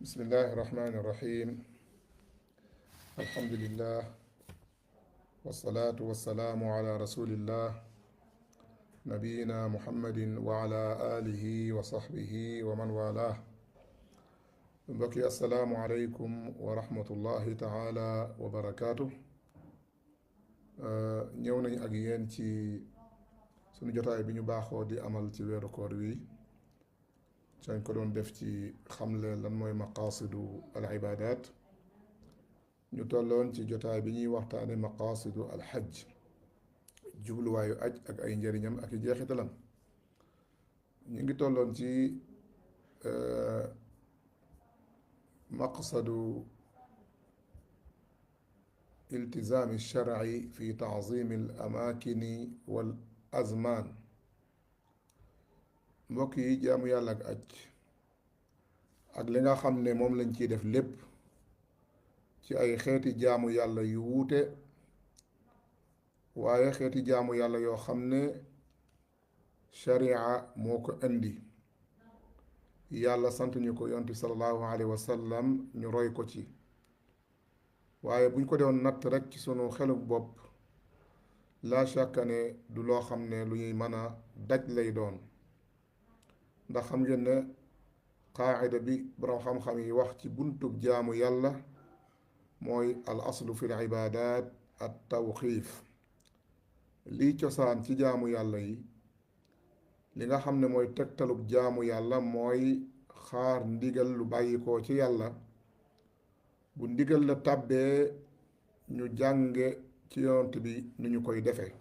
bismillahi irrahmani irrahim alhamdulillah wasalaatu wasalaamu ala rasulillah nabiyina muhammadin wa ala alihi wa sahbihi wa man walah mbokk yi assalaamu aleykum wa rahmatullahi taala wa barakaatu. ñëw nañ ak yéen ci sunu jotaay bi ñu baaxoo di amal ci weeru koor wi sañ ko doon def ci xamle lan mooy maqaasidu al ibadat. ñu tolloon ci jotaay bi ñuy waxtaane maqaasidu al xaj, jubluwaayu aj ak ay njëriñam ak i jeexitalam. ñu ngi tolloon ci maqsadu iltizaami sharci fi taazimi al amaakini wal azmaan. mbokk yi, jaamu yàlla ak aj ak li nga xam ne moom lañ ciy def lépp ci ay xeeti jaamu yàlla yu wuute, waaye xeeti jaamu yàlla yoo xam ne sharia moo ko indi, yàlla sant ñu ko, yonent bi sallallahu alayhi wa sallam ñu roy ko ci. waaye buñ ko doon natt rek ci sunu xeluk bopp, la shakka ne du loo xam ne lu ñuy mën a daj lay doon. ndax xam ngeen ne qaacida bi borom xam-xam yi wax ci buntub jaamu yàlla mooy al aslu fi l ibadat at tawqiif. lii cosaan ci jaamu yàlla yi, li nga xam ne mooy tegtalub jaamu yàlla mooy xaar ndigal lu bàyyikoo ci yàlla. bu ndigal la tàbbee ñu jànge ci yonent bi ni ñu koy defee.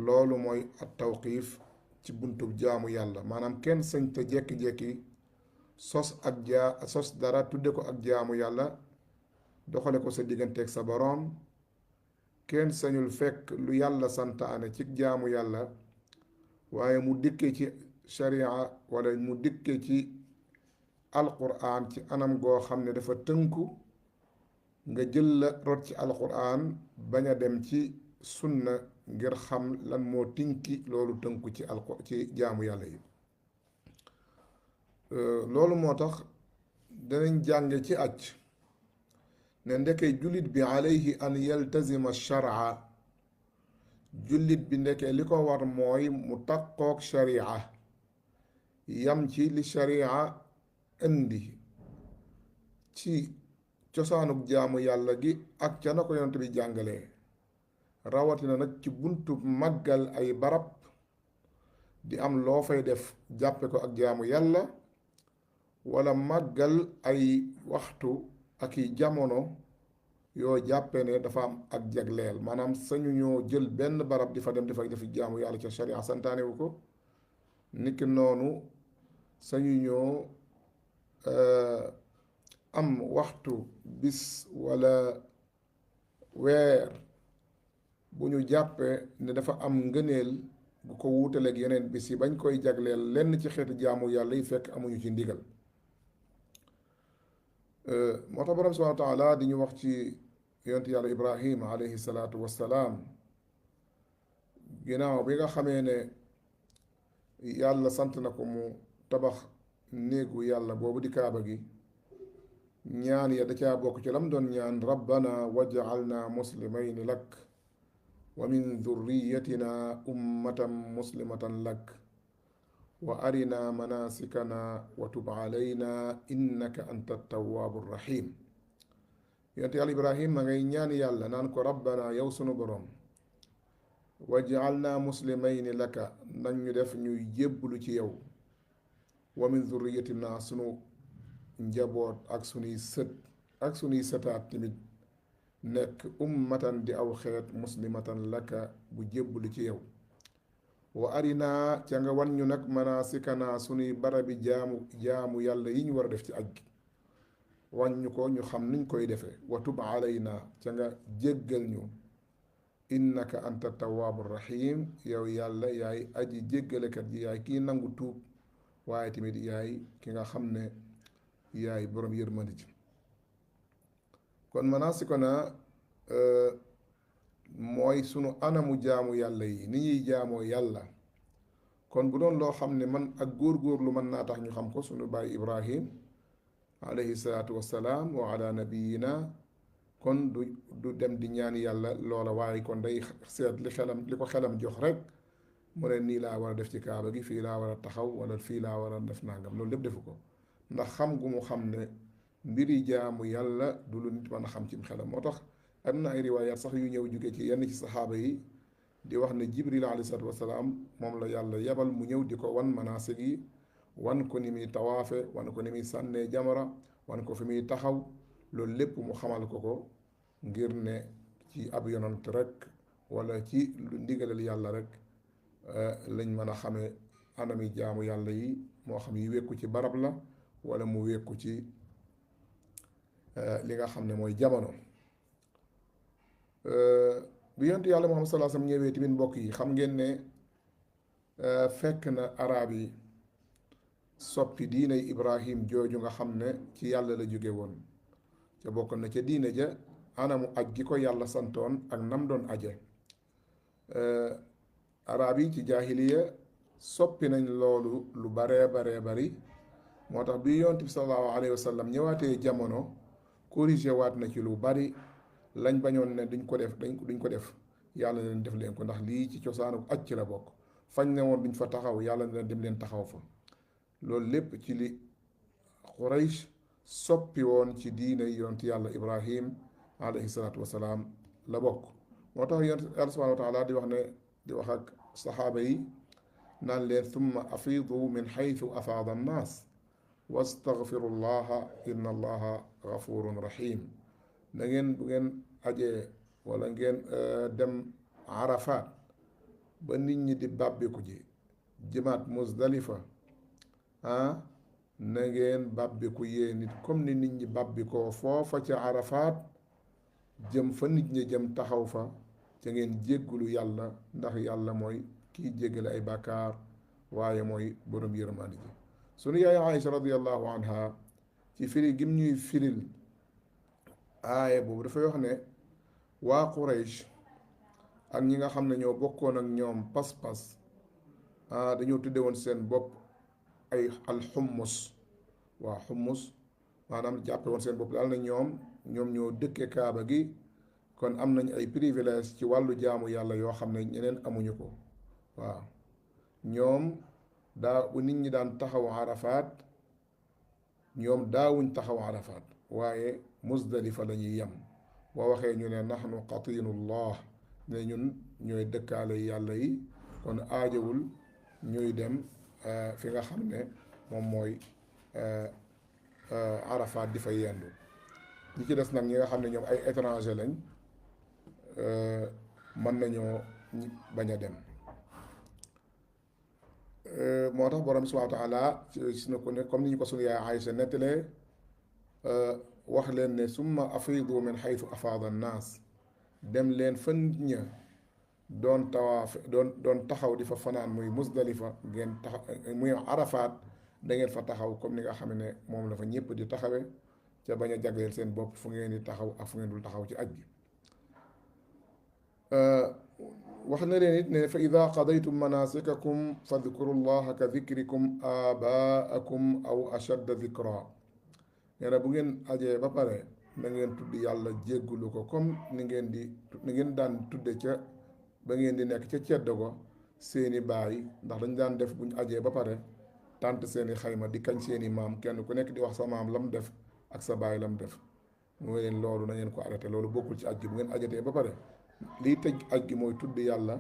loolu mooy at tawqiif ci buntub jaamu yàlla. maanaam kenn sañ te jekki-jekki sos dara tudde ko ak jaamu yàlla, doxale ko sa digganteeg sa boroom. kenn sañul fekk lu yàlla santaane ci jaamu yàlla, waaye mu dikkee ci sharia wala mu dikkee ci alquran ci anam goo xam ne dafa tënku, nga jël la rot ci alquran bañ a dem ci sunna ngir xam lan moo tinki loolu tënku ci jaamu yàlla yi. loolu moo tax danañ jànge ci aj ne ndeke jullit bi alayhi an yaltazima sharia. jullit bi ndeke li ko war mooy mu takkook sharia, yam ci li sharia indi ci cosaanug jaamu yàlla gi ak ca na ko yonent bi jàngalee. rawatina nag ci buntu màggal ay barab, di am loo fay def jàppe ko ak jaamu yàlla, wala màggal ay waxtu ak i jamono yoo jàppe ne dafa am ak jagleel. maanaam sañu ñoo jël benn barab di fa dem di fa def jaamu yàlla ca sharia santaane wu ko. niki noonu sañu ñoo am waxtu, bis wala weer bu ñu jàppee ne dafa am ngëneel bu ko wuutaleeg yeneen bis yi bañ koy jagleel lenn ci xeeti jaamu yàlla yi fekk amuñu ci ndigal. moo tax borom subhaanahu wa taala di ñu wax ci yonent yàlla Ibrahima alayhi salaatu wassalaam, ginnaaw bi nga xamee ne yàlla sant na ko mu tabax néegu yàlla boobu di kaaba gi. ñaan ya da caa bokk ci lam doon ñaan, rabbana waj'alna muslimayni lak wa min dhurriyatina ummatan muslimatan lak wa arina manasikana wa tub alayna innaka anta tawwabu rahim. yonent yàlla Ibrahim ma ngay ñaan yàlla naan ko, rabbana yow sunu boroom, waj'alna muslimayni laka, nañ ñu def ñuy jébblu ci yow, wa min dhurriyatina sunu njaboot ak sunuy sët ak sunuy sëtaat tamit nekk ummatan di aw xeet muslimatan laka bu jébbalu ci yow. wa arina ca nga wan ñu nag manasikana sunuy barabi jaamu yàlla yi ñu war a def ci aj gi, wan ñu ko ñu xam niñ koy defee. wa tub alayna ca nga jéggal ñu, innaka anta tawaabu rahim, yow yàlla yaay aji jéggalekat ji, yaay kii nangu tuub, waaye tamit yaay ki nga xam ne yaay boroom yërmande ji. kon manasikana mooy sunu anamu jaamu yàlla yi, ni ñuy jaamoo yàlla. kon bu doon loo xam ne man ak góor-góorlu mën naa tax ñu xam ko, sunu baay Ibrahim alayhi salaatu wassalaam wa ala nabiyina kon du dem di ñaan yàlla loola, waaye kon day seet li ko xelam jox rek mu ne nii laa war a def ci kaaba gi, fii laa war a taxaw, wala fii laa war a def nangam. loolu lépp defu ko ndax xam gu mu xam ne mbiri jaamu yàlla du lu nit mën a xam ci xelam. moo tax am na ay riwaayaat sax yu ñëw jóge ci yenn ci saxaaba yi di wax ne Jibril alayhi salaatu wasalaam moom la yàlla yebal mu ñëw di ko wan manaasik yi, wan ko ni muy tawaafe, wan ko ni muy sànnee jamara, wan ko fi muy taxaw. loolu lépp mu xamal ko ngir ne ci ab yonant rek wala ci lu ndigalal yàlla rek lañ mën a xamee anami jaamu yàlla yi, moo xam yi wékku ci barab la wala mu wékku ci li nga xam ne mooy jamono. bu yonent yàlla Muhammad sallallahu alayhi wasallam ñëwee tamit mbokk yi, xam ngeen ne fekk na araab yi soppi diinay Ibrahim jooju nga xam ne ci yàlla la jóge woon, ca bokk na ca diine ja anamu aj gi ko yàlla santoon ak nam doon aje. araab yi ci jaahiliya soppi nañ loolu lu baree bari, moo tax bi yonent bi sallallahu alayhi wasallam ñëwaatee jamono corrigé waat na ci lu bari. lañ bañoon ne duñ ko def yàlla leen def leen ko, ndax lii ci cosaanu aj ci la bokk. fañ ne woon duñ fa taxaw, yàlla ne leen dem leen taxaw fa. loolu lépp ci li Quraysh soppi woon ci diine yonent yàlla Ibrahim alayhi salaatu wasalaam la bokk. moo tax yonent yàlla subhaanahu wa taala di wax ak saxaaba yi naan leen thumma afiidu min xaytu afaada annaas wastaghfiru llaha inna allaha gafurun rahim. na ngeen bu ngeen ajee wala ngeen dem Arafat ba nit ñi di bàbbiku ji jëmaat Muzdalifa na ngeen bàbbiku yee nit comme ni nit ñi bàbbikoo foofa ca Arafat jëm fa nit ñi jëm taxaw fa, ca ngeen jéggulu yàlla ndax yàlla mooy kiy jéggale ay bàkkaar waaye mooy borom yërmande ji. sunu yaay Aïcha radiyallahu anha ci firi gim ñuy firil aaya boobu dafay wax ne waa Quraysh ak ñi nga xam ne ñoo bokkoon ak ñoom pas-pas dañoo tudde woon seen bopp ay alxummus. waa xummus maanaam jàppe woon seen bopp daal na ñoom ñoo dëkke kaaba gi, kon am nañ ay privilège ci wàllu jaamu yàlla yoo xam ne ñeneen amuñu ko. waaw ñoom bu nit ñi daan taxaw Arafat ñoom daawuñ taxaw Arafat, waaye Muzdalifa la ñuy yem. boo waxee ñu ne nahnu qatinullah, ne ñun ñooy dëkkaale yàlla yi, kon aajowul ñuy dem fi nga xam ne moom mooy Arafat di fa yendu. ñi ci des nag ñi nga xam ne ñoom ay étranger lañ mën nañoo bañ a dem. moo tax borom subhaanahu wa taala su na ko ne comme ni ñu ko sunu yaay Aïcha nettalee wax leen ne summa afiidu min xaytu afaada annaas, dem leen fa nit ña doon tawaaf doon taxaw di fa fanaan muy Muzdalifa, ngeen taxaw muy Arafat da ngeen fa taxaw comme ni nga xam ne moom la fa ñëpp di taxawe, ca bañ a jagleel seen bopp fu ngeen di taxaw ak fu ngeen dul taxaw ci aj gi. wax na leen it ne fa ida qadaytum manasikakum fadkuru llaha ka dikrikum abaakum aw ashadda dikra. nee na bu ngeen ajee ba pare na ngeen tudd yàlla jéggulu ko comme ni ngeen daan tudde ca ba ngeen di nekk ca ceddo go seeni baay, ndax dañ daan def buñ ajee ba pare tànt seeni xayma di kañ seeni maam, kenn ku nekk di wax sa maam lam def ak sa baay lam def. mu leen loolu na ngeen ko arrêté, loolu bokkul ci aj gi. bu ngeen ajatee ba pare liy tëj aj gi mooy tudd yàlla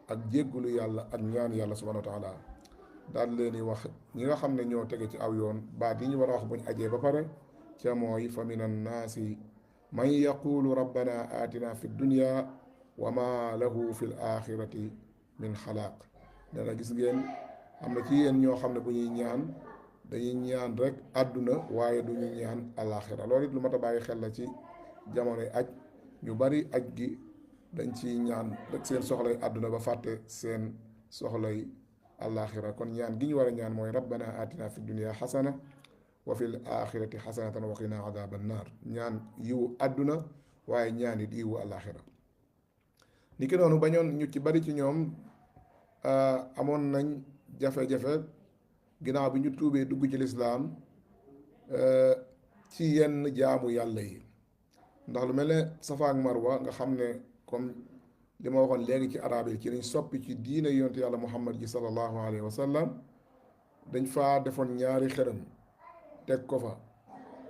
ak jéggulu yàlla ak ñaan yàlla subhanahu wa taala. daal leen di wax ñi nga xam ne ñoo tege ci aw yoon baat yi ñu war a wax buñ ajee ba pare, ca mooy fa min annaasi man yaqulu rabbana atina fi dunya wa ma lahu fi l axirati min xalaaq. dana gis ngeen am na ci yéen ñoo xam ne bu ñuy ñaan dañuy ñaan rek àdduna waaye du ñu ñaan alaxira. loolu it lu mat a bàyyi xel la ci jamonoy aj. ñu bari aj gi dañ ci ñaan rek seen soxlay àdduna ba fàtte seen soxlay alaxira. kon ñaan gi ñu war a ñaan mooy rabbana atina fi dunya xasana wa fil axirati xasanatan wa qina adaba annar. ñaan yiwu àdduna waaye ñaan it yiwu alaxira. ni ki noonu bañoon ñu ci bari ci ñoom amoon nañ jafe-jafe ginnaaw bi ñu tuubee dugg ci lislaam ci yenn jaamu yàlla yi ndax lu mel ne Safa ak Marwa nga xam ne comme li ma waxoon léegi ci arab yi ci lañ soppi ci diine yonte yàlla Muhammad ji sallallahu alayhi wa sallam dañ faa defoon ñaari xërëm teg ko fa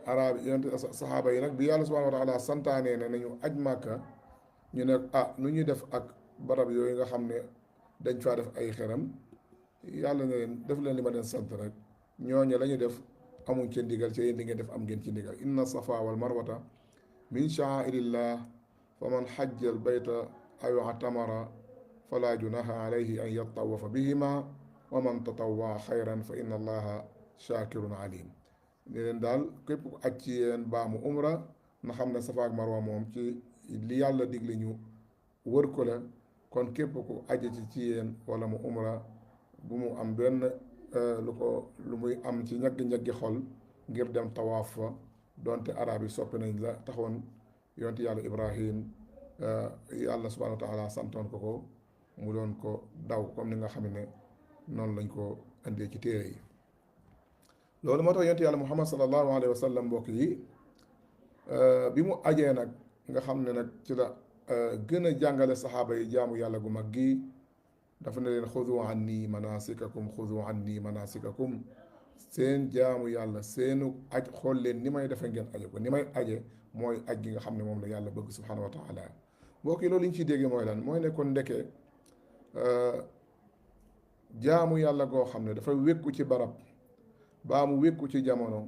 arab yonte saxaaba yi nag bi yàlla subhanahu wa taala santaane ne nañu aj màkka ñu ne ah nu ñuy def ak barab yooyu nga xam ne dañ faa def ay xërëm yàlla ne leen def leen li ma leen sant rek ñooñu la ñu def amuñ ci ndigal ci yéen li ngeen def am ngeen ci ndigal inna safa wal marwata min sha'airillah fa man xajja al bayta aw atamara fala junaha alayhi an yatawafa bihima wa man tatawwa xayran fa inna allaha shakirun alim ne leen daal képp ku aj ci yéen baamu umra na xam ne safa ak marwa moom ci li yàlla digle ñu wër ko la kon képp ku aji ci yéen wala mu umra bu mu am benn lu muy am ci ñaggi-ñaggi xol ngir dem tawaaf fa donte arab yi soppi nañ la taxoon yonte yàlla ibrahim yàlla subhanahu wa taala santoon ko mu doon ko daw comme ni nga xam ne noonu lañ ko indee ci téere yi loolu moo tax yonte yàlla muhammad sallallahu alayhi wa sallam mbokk yi bi mu ajee nag nga xam ne nag ci la gën a jàngale saxaaba yi jaamu yàlla gu mag gi dafa ne leen xudu anni manasikakum xudu anni manasikakum seen jaamu yàlla seenu aj xool leen ni may defe ngeen aje ko ni may aje mooy aj gi nga xam ne moom la yàlla bëgg subhanahu wa taala mbokk yi loolu li ñu ciy déggee mooy lan mooy ne kon ndeke jaamu yàlla goo xam ne dafa wékku ci barab baa mu wékku ci jamono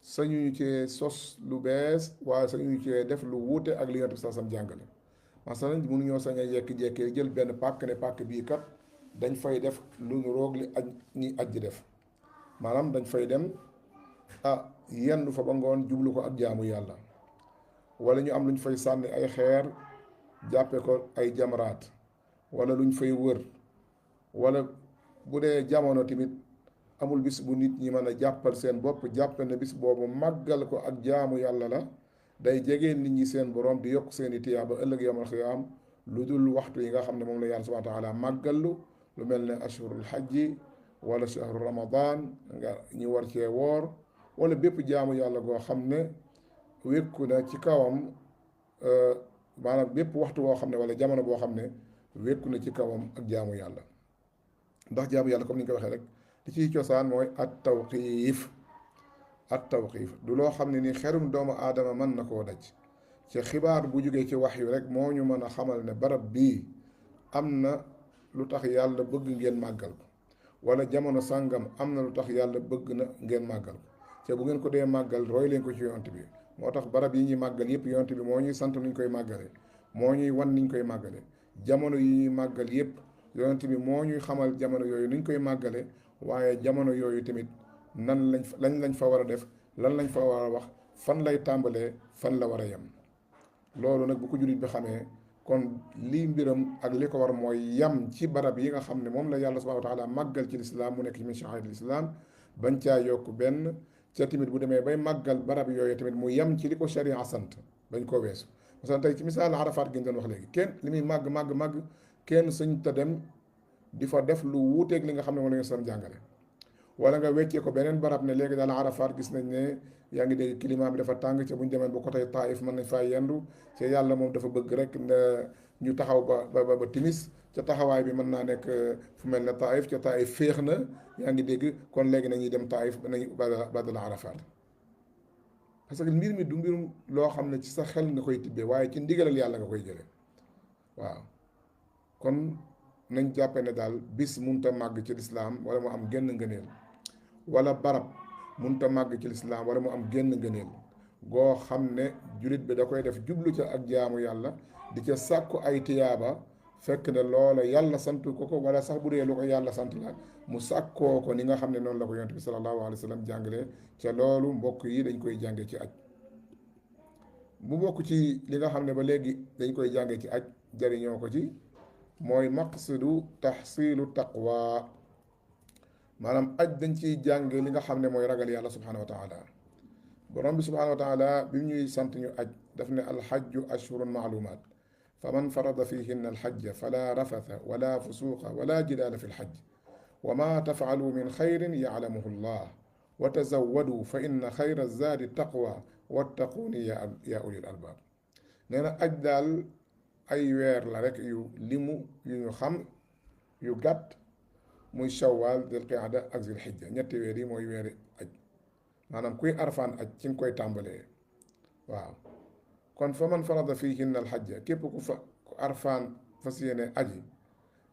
sañuñu cee sos lu bees waaye sañuñu cee def lu wuute ak li Yonent bi sallallahu alayhi wasallam jàngale masalan mënuñoo sañ a jekki-jekkee jël benn pàkk ne pàkk bii kat dañ fay def lu nu roog li aj ñi aj di def maanaam dañ fay dem yendu fa ba ngoon jublu ko ak jaamu yàlla wala ñu am lu ñu fay sànni ay xeer jàppe ko ay jamaraat wala lu ñu fay wër wala bu dee jamono tamit amul bis bu nit ñi mën a jàppal seen bopp jàppe ne bis boobu màggal ko ak jaamu yàlla la day jege nit ñi seen borom di yokk seeni tiyaaba ëllëg yawmal xiyaam lu dul waxtu yi nga xam ne moom la yàlla subhaanahu wa taala màggallu lu mel ne ashhurul hajji wala shahru ramadan nga ñi war cee woor wala bépp jaamu yàlla goo xam ne wékku na ci kawam maanaam bépp waxtu boo xam ne wala jamono boo xam ne wékku na ci kawam ak jaamu yàlla ndax jaamu yàlla comme ni nga ko waxee rek li ciy cosaan mooy at tawqiif du loo xam ne ni xerum doomu aadama mën na koo daj ci xibaar bu jógee ci wax yu rek moo ñu mën a xamal ne barab bii am na lu tax yàlla bëgg ngeen màggal ko wala jamono sàngam am na lu tax yàlla bëgg na ngeen màggal ko te bu ngeen ko dee màggal roy leen ko ci yonent bi moo tax barab yi ñuy màggal yëpp yonent bi moo ñuy sant nuñ koy màggale moo ñuy wan niñ koy màggale jamono yi ñuy màggal yëpp yonent bi moo ñuy xamal jamono yooyu nuñ koy màggale waaye jamono yooyu tamit nan lañ fa war a def lan lañ fa war a wax fan lay tàmbalee fan la war a yem loolu nag bu ko jullit bi xamee kon lii mbiram ak li ko war mooy yam ci barab yi nga xam ne moom la yàlla subhanahu wa taala màggal ci lislaam mu nekk ci min sha'aa'iril islaam bañ caa yokk benn ca tamit bu demee bay màggal barab yooyu tamit mu yam ci li ko sharia sant bañ koo weesu parce que tey ci misaal Arafat gi ñu doon wax léegi kenn li muy màgg kenn sëñ ta dem di fa def lu wuuteeg li nga xam ne moom la ñu sam jàngale wala nga weccee ko beneen barab ne léegi daal Arafat gis nañ ne yaa ngi dégg climat bi dafa tàng ca bu ñu demee ba côté Taïf mën nañ faa yendu te yàlla moom dafa bëgg rek ñu taxaw ba timis ca taxawaay bi mën naa nekk fu mel ne Taïf ca Taïf féex na yaa ngi dégg kon léegi nañuy dem Taïf nañu badal Arafat parce que mbir mi du mbirum loo xam ne ci sa xel nga koy tibbee waaye ci ndigalal yàlla nga koy jëlee waaw kon nañ jàppe ne daal bis munta màgg ci lislaam wala mu am génn ngëneel wala barab munta màgg ci lislaam wala mu am génn ngëneel goo xam ne jullit bi da koy def jublu ca ak jaamu yàlla di ca sàkku ay tiyaaba fekk ne loola yàlla sant ko wala sax bu dee lu ko yàlla sant la mu sàkkoo ko ni nga xam ne noonu la ko yonent bi sallallahu alayhi wa sallam jàngalee ca loolu mbokk yi dañ koy jànge ci aj mu bokk ci li nga xam ne ba léegi dañ koy jànge ci aj jariñoo ko ci mooy maqsidu taxsilu taqwa maanaam aj dañ ciy jàng li nga xam ne mooy ragal yàlla subhanahu wa taala borom bi subhanahu wa taala bi ñuy sant ñu aj daf ne alxajju ashhurun maalumaat fa man farada fihinna alxajja fala rafatha wala fusuqa wala jidaala fi lxajj wa ma tafaalu min xayrin yaclamuhu llah wa tazawwadu fa inna xayra zaadi taqwa wattaquuni yaa ulil albaab. nee na aj daal ay weer la rek yu limu yu ñu xam yu gàtt, muy shawwal dil qiada ak zil xijja, ñetti weer yi mooy weeri aj. maanaam kuy arfaan aj ci nga koy tàmbalee. waaw kon fa man farada fiihinna al xajja, képp ku arfaan fas yéene aji,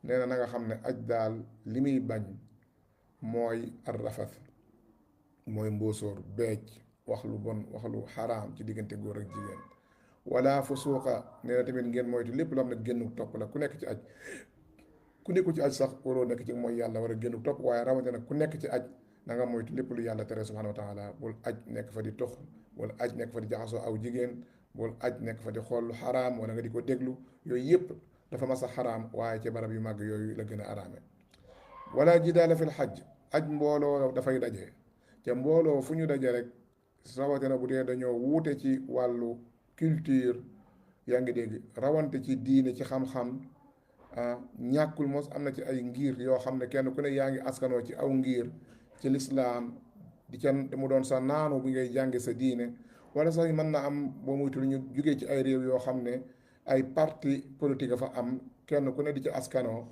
nee na nga xam ne aj daal li muy bañ mooy arrafas, mooy mbóosóor, beej, wax lu bon, wax lu xaraam ci diggante góor ak jigéen. wala fusuuqa, nee na tamit ngeen moytu lépp loo xam ne génnu topp la. ku nekk ci aj, ku nekku ci aj sax waroo nekk ci mooy yàlla war a génnu topp, waaye rawatina ku nekk ci aj na nga moytu lépp lu yàlla tere subhanahu wa taala. bul aj nekk fa di tox, wala aj nekk fa di jaxasoo aw jigéen, bul aj nekk fa di xool lu xaraam wala nga di ko déglu. yooyu yëpp dafa mas a xaraam, waaye ci barab yu màgg yooyu la gën a araame. wala jidaala fil xaj, aj mbooloo dafay daje, te mbooloo fu ñu daje rek rawatina bu dee dañoo wuute ci wàllu culture, yaa ngi dégg, rawante ci diine, ci xam-xam, ñàkkul mos am na ci ay ngir yoo xam ne kenn ku ne yaa ngi askanoo ci aw ngir ci lislaam, di ca mu doon sa naanu bi ngay jànge sa diine. wala sax mën na am boo muytul ñu jugee ci ay réew yoo xam ne ay parti politique fa am, kenn ku ne di ci askanoo.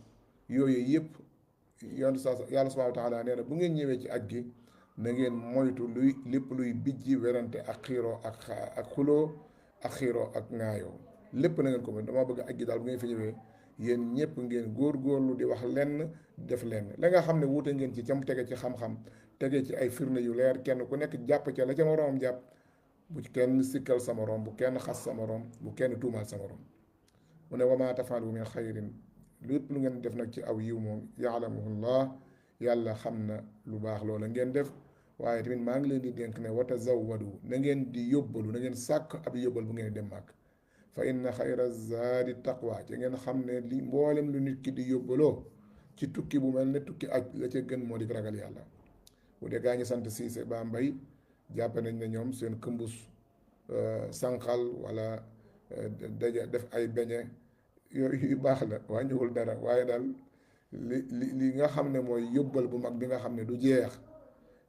yooyu yëpp yoon sa yàlla subhanahu wa taala nee na bu ngeen ñëwee ci aj gi na ngeen moytu lépp luy bijji werante ak xiiroo ak xuloo ak xiiroo ak ŋaayoo. lépp na ngeen ko dama bëgg aj gi daal bu ngeen fi ñëwee yéen ñëpp ngeen góorgóorlu di wax lenn def lenn. la nga xam ne wuute ngeen ci cam tege ci xam-xam, tege ci ay firnde yu leer, kenn ku nekk jàpp ca la ca moroom jàpp. bu kenn sikkal sa moroom, bu kenn xas sa moroom, bu kenn tuumaal sa moroom. mu ne wa maa tafaalu min xayrin, lépp lu ngeen def nag ci aw yiw moom yaalamuhullah, yàlla xam na lu baax loola ngeen def. waaye tamit maa ngi leen di dénk ne wa tazawwadu, na ngeen di yóbbalu, na ngeen sàkk ab yóbbal bu ngeen dem màkk. fa inna xayra zaadi taqwa, ci ngeen xam ne li mboolem lu nit ki di yóbbaloo ci tukki bu mel ne tukki aj, la ca gën moo di ragal yàlla. bu dee gaa ñi sant Siise ba Mbay jàpp nañ ne ñoom seen këmbus sànqal wala daja def ay beñe yooyu yu baax la, wàññiwul dara. waaye daal li nga xam ne mooy yóbbal bu mag bi nga xam ne du jeex,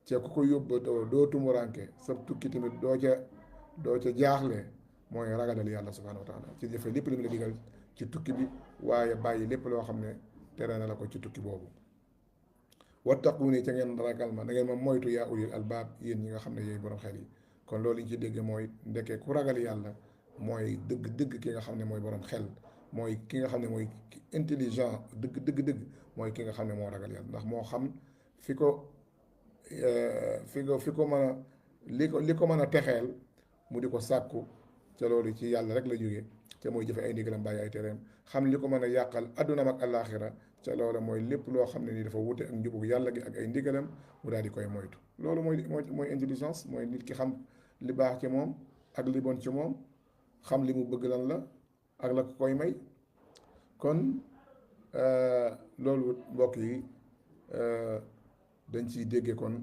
te ku ko yóbbatoo doo tumuranke sa tukki tamit doo ca jaaxle, mooy ragalal yàlla subhanahu wa taala ci jëfe lépp li mu la digal ci tukki bi, waaye bàyyi lépp loo xam ne tere na la ko ci tukki boobu. wattaquuni, ca ngeen ragal ma, na ngeen ma moytu yaa ulil albaab, yéen ñi nga xam ne yooyu borom xel yi. kon loolu ñu ci dégge mooy ndeke ku ragal yàlla mooy dëgg ki nga xam ne mooy borom xel, mooy ki nga xam ne mooy intelligent dëgg mooy ki nga xam ne moo ragal yàlla. ndax moo xam fi ko mën a li ko mën a texeel mu di ko sàkku, ca loolu ci yàlla rek la jóge, te mooy jëfe ay ndigalam bàyyi ay tereem. xam li ko mën a yàqal addunaam ak àllaaxira, ca loolu mooy lépp loo xam ne ni dafa wute ak njubug yàlla gi ak ay ndigalam, mu daal di koy moytu. loolu mooy intelligence, mooy nit ki xam li baax ci moom ak li bon ci moom, xam li mu bëgg lan la ak la ko koy may. kon loolu mbokk yi dañ ciy déggee kon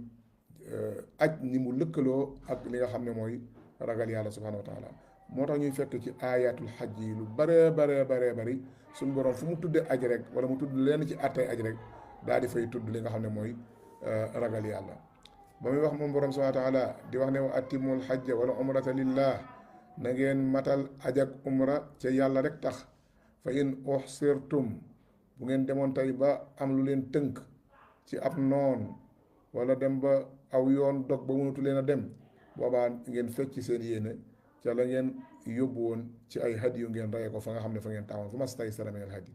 aj ni mu lëkkaloo ak li nga xam ne mooy ragal yàlla subhanahu wa taala. moo tax ñuy fekk ci ayatul xaj yi lu bare bari suñu borom fu mu tuddee aj rek wala mu tudd leen ci attay aj rek daal di fay tudd li nga xam ne mooy ragal yàlla. ba muy wax moom borom subhanahu wa taala di wax ne wa atimul xajja wala umrata lillah, na ngeen matal aj ak umra ca yàlla rek tax. fa in uxsirtum, bu ngeen demoon tey ba am lu leen tënk ci ab noon, wala dem ba aw yoon dog ba mënatu leen a dem, boobaa ngeen fecc seen yéene ca la ngeen yóbbu woon ci ay hadi yu ngeen reye ko fa nga xam ne fa ngeen taxawoon fa mastaysara minal hadi.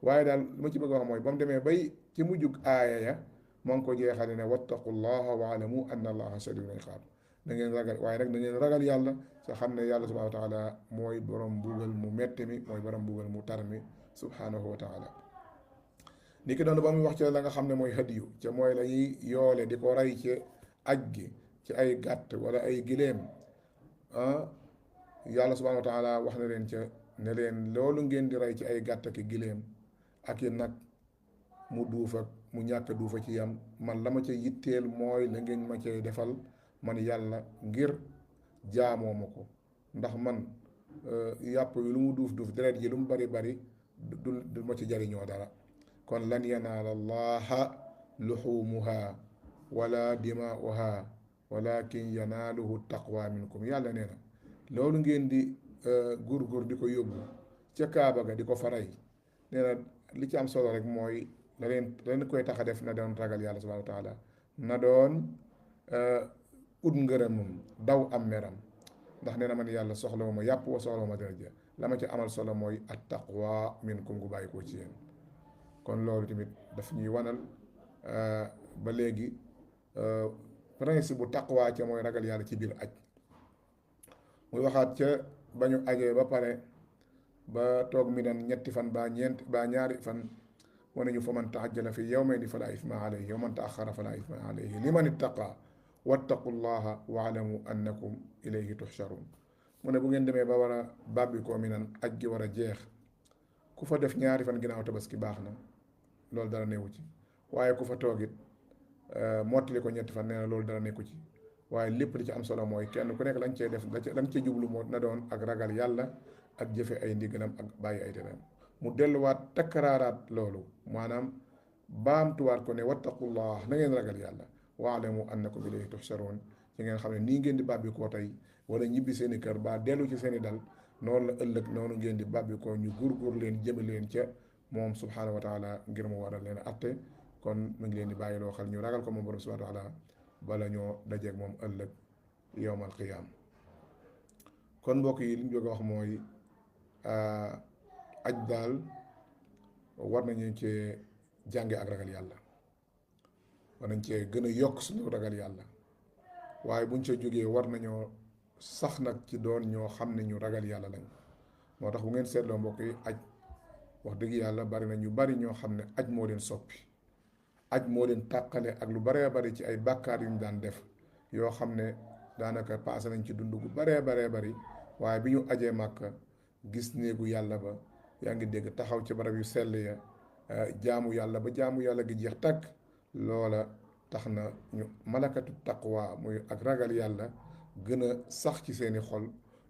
waaye daal li ma ci bëgg a wax mooy ba mu demee bay ci mujjug aaya ya moo ngi ko jeexale ne wattaqullaha wa alamu anna allaha shadidul iqaab, na ngeen ragal, waaye nag na ngeen ragal yàlla sa xam ne yàlla subhanahu wa taala mooy borom mbugal mu metti mi, mooy borom mbugal mu tar mi subhanahu wa taala. ni ki doon ba muy wax ci la nga xam ne mooy hadiyu, ca mooy la ñuy yoole di ko rey ci aj gi ci ay gàtt wala ay gileem. yàlla subhanahu wa taala wax na leen ca ne leen loolu ngeen di rey ci ay gàtt ak gileem ak i nag, mu duufa mu ñàkk duufa ci yam, man la ma ca yitteel mooy la ngeen ma cay defal man yàlla ngir jaamoo ma ko. ndax man yàpp wi lu mu duuf deret ji lu mu bari du ma ci jariñoo dara. kon lan yanaala allaha luxumuha wala dimaa'uha walakin yanaaluhu taqwa minkum yàlla nee na loolu ngeen di góor di ko yóbbu ca Kaaba ga di ko faray nee na li ci am solo rek mooy la leen koy tax a def na doon ragal yàlla subhanahu wa taala na doon ut ngërëmam daw am meram ndax nee na man yàlla soxlawu ma yàpp wa soxlawu ma daraja la ma ci amal solo mooy at taqwa minkum gu bàyyi koo ci yéen kon loolu tamit daf ñuy wanal ba léegi principe bu taqwa ca mooy ragal yàlla ci biir aj muy waxaat ca ba ñu ajee ba pare ba toog mi nan ñetti fan ba ñeent ba ñaari fan wane ñu fa man taajjala fi yawmayni fala isma alayhi wa man taaxara fala isma alayhi liman ittaqa wattaqullaha waalamu annakum ilayhi tuxsharun mu ne bu ngeen demee ba war a bàbbi koo mi nan aj gi war a jeex ku fa def ñaari fan ginnaaw tabaski baax na loolu dara newu ci waaye ku fa toogit mottali ko ñetti fan nee na loolu dara nekku ci waaye lépp li ci am solo mooy kenn ku nekk lañ cey def lañ cey jublu moo na doon ak ragal yàlla ak jëfe ay ndigalam ak bàyyi ay tereem mu delluwaat takkaraaraat loolu maanaam baamtuwaat ko ne wattaqullah na ngeen ragal yàlla waalamu annakum ilayhi tuhsharoon ci ngeen xam ne nii ngeen di bàbbi koo tey wala ñibbi seeni kër ba dellu ci seeni dal noonu la ëllëg noonu ngeen di bàbbi koo ñu góor leen jëme leen ca moom subhanahu wa taala ngir mu waral leen atte kon mu ngi leen di bàyyi loo xel ñu ragal ko moom borom subhanahu wa taala bala ñoo dajeeg moom ëllëg yowmal qiyaam kon mbokk yi li ñu bëgg a wax mooy aj daal war nañu cee jànge ak ragal yàlla war nañ cee gën a yokk suñu ragal yàlla waaye buñ ca jógee war nañoo sax nag ci doon ñoo xam ne ñu ragal yàlla lañ moo tax bu ngeen seetloo mbokk yi aj wax dëgg yàlla bari na ñu bari ñoo xam ne aj moo leen soppi aj moo leen tàqale ak lu baree bari ci ay bàkkaar yu ñu daan def yoo xam ne daanaka paase nañ ci dund gu baree bari waaye bi ñu ajee màkka gis néegu yàlla ba yaa ngi dégg taxaw ci barab yu sell ya jaamu yàlla ba jaamu yàlla gi jeex takk loola tax na ñu malakatu taqwa muy ak ragal yàlla gën a sax ci seeni xol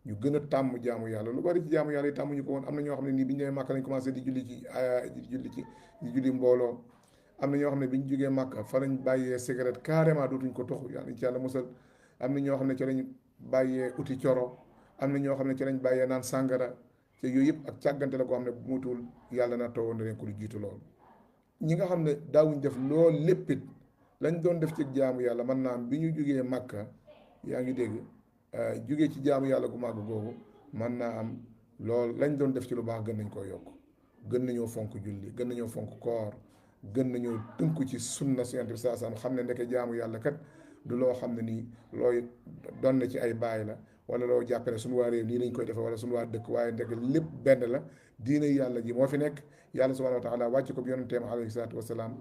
ñu gën a tàmm jaamu yàlla lu bari ci jaamu yàlla yi tàmmuñu ko woon am na ñoo xam ne nii bi ñu ñëwee màkka lañ commencé di julli mbooloo am na ñoo xam ne bi ñu jógee màkka fa lañ bàyyee cigarette carrément dootuñ ko tox yàlla ci yàlla musal am na ñoo xam ne ci lañ bàyyee uti coro am na ñoo xam ne ci lañ bàyyee naan sàngara te yooyu yëpp ak càggante la koo xam ne bu mutul yàlla na tawoon na leen ko lu jiitu loolu ñi nga xam ne daawuñ def loolu léppit lañ doon def ci jaamu yàlla mën naa am bi ñu jógee màkka yaa ngi dégg jógee ci jaamu yàlla gu màgg googu mën naa am loolu lañ doon def ci lu baax gën nañ koo yokk gën nañoo fonk julli gën nañoo fonk koor gën nañoo tënku ci sunna si Yonent bi saa sam xam ne ndeke jaamu yàlla kat du loo xam ne nii looy doon na ci ay baay la wala loo jàppe ne suñu waa réew nii lañ koy defee wala suñu waa dëkk waaye ndeke lépp benn la diine yàlla ji moo fi nekk yàlla subhanahu wa taala wàcc ko bi yonenteem alayhi salaatu wasalaam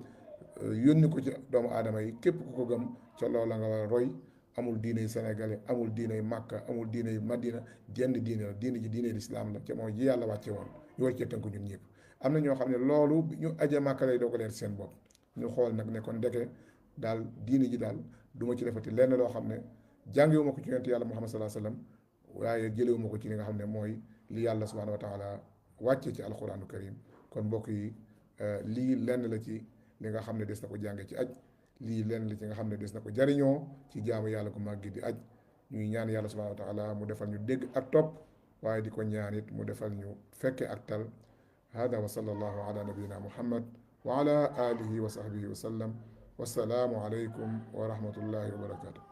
yónni ko ci doomu aadama yi képp ku ko gëm ca loola nga war a roy amul diine sénégalais amul diine màkka amul diine madina jenn diine la diine ji diine lislaam la ca mooy ji yàlla wàcce woon ñu war cee tënku ñun ñëpp am na ñoo xam ne loolu ñu aje màkka lay doo ko leer seen bopp ñu xool nag ne kon ndeke daal diine ji daal du ma ci defati lenn loo xam ne jàngewuma ko ci yonent yàlla Muhammad sallallahu alayhi wasallam waaye jëlewuma ko ci li nga xam ne mooy li yàlla subhanahu wa taala wàcce ci alquranu karim kon mbokk yi lii lenn la ci li nga xam ne des na ko jànge ci aj lii lenn la ci nga xam ne des na ko jariñoo ci jaamu yàlla gu màgg di aj ñuy ñaan yàlla subhanahu wa taala mu defal ñu dégg ak topp waaye di ko ñaan it mu defal ñu fekke ak tal hada wa sallallahu ala nabiyina muhammad wa ala alihi wa sahbihi wa sallam wassalaamu alaykum wa rahmatullahi wa barakatuh